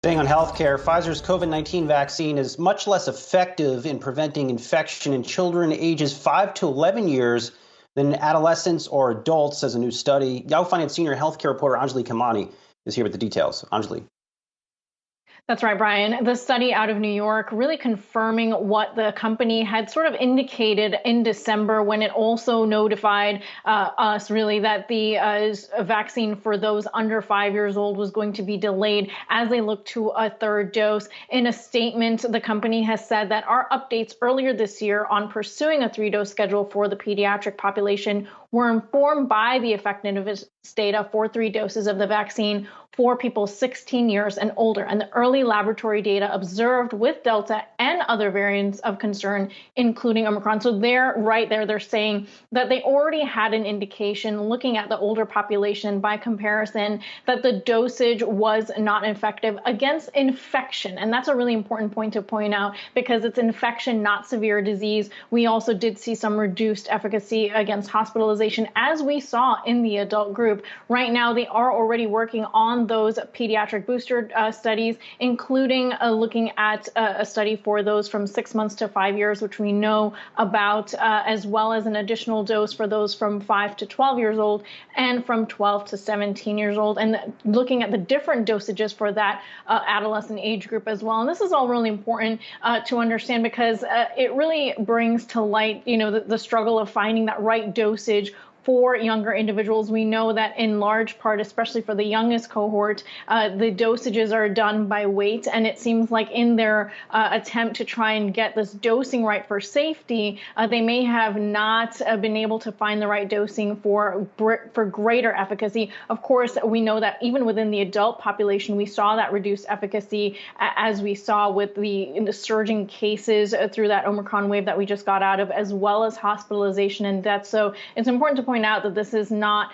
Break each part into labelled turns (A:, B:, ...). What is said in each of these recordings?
A: Staying on healthcare, Pfizer's COVID-19 vaccine is much less effective in preventing infection in children ages 5 to 11 years than adolescents or adults, says a new study. Yahoo Finance senior healthcare reporter Anjalee Khemlani is here with the details. Anjalee.
B: That's right, Brian. The study out of New York really confirming what the company had sort of indicated in December when it also notified us really that the vaccine for those under 5 years old was going to be delayed as they look to a third dose. In a statement, the company has said that our updates earlier this year on pursuing a 3-dose schedule for the pediatric population were informed by the effectiveness data for 3 doses of the vaccine for people 16 years and older, and the early laboratory data observed with Delta and other variants of concern, including Omicron. So they're saying that they already had an indication looking at the older population by comparison that the dosage was not effective against infection. And that's a really important point to point out because it's infection, not severe disease. We also did see some reduced efficacy against hospitalization as we saw in the adult group. Right now, they are already working on those pediatric booster studies, including looking at a study for those from 6 months to 5 years, which we know about, as well as an additional dose for those from 5 to 12 years old and from 12 to 17 years old, and looking at the different dosages for that adolescent age group as well. And this is all really important to understand because it really brings to light, the struggle of finding that right dosage for younger individuals. We know that in large part, especially for the youngest cohort, the dosages are done by weight. And it seems like in their attempt to try and get this dosing right for safety, they may have not been able to find the right dosing for greater efficacy. Of course, we know that even within the adult population, we saw that reduced efficacy as we saw with the surging cases through that Omicron wave that we just got out of, as well as hospitalization and death. So it's important to point out that this is not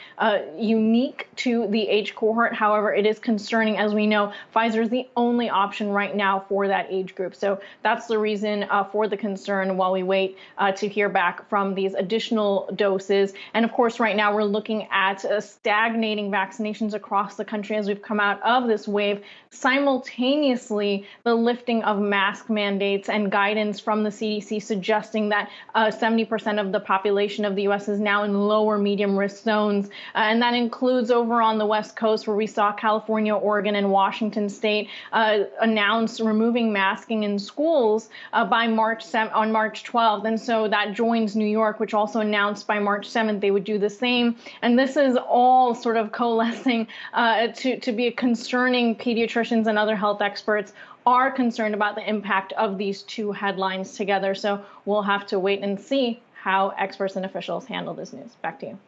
B: unique to the age cohort. However, it is concerning. As we know, Pfizer is the only option right now for that age group. So that's the reason for the concern while we wait to hear back from these additional doses. And of course, right now we're looking at stagnating vaccinations across the country as we've come out of this wave. Simultaneously, the lifting of mask mandates and guidance from the CDC suggesting that 70% of the population of the U.S. is now in low or medium risk zones. And that includes over on the West Coast, where we saw California, Oregon, and Washington State announce removing masking in schools on March 12th. And so that joins New York, which also announced by March 7th they would do the same. And this is all sort of coalescing to be concerning. Pediatricians and other health experts are concerned about the impact of these two headlines together. So we'll have to wait and see how experts and officials handle this news. Back to you.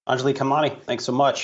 A: Anjalee Khemlani, thanks so much.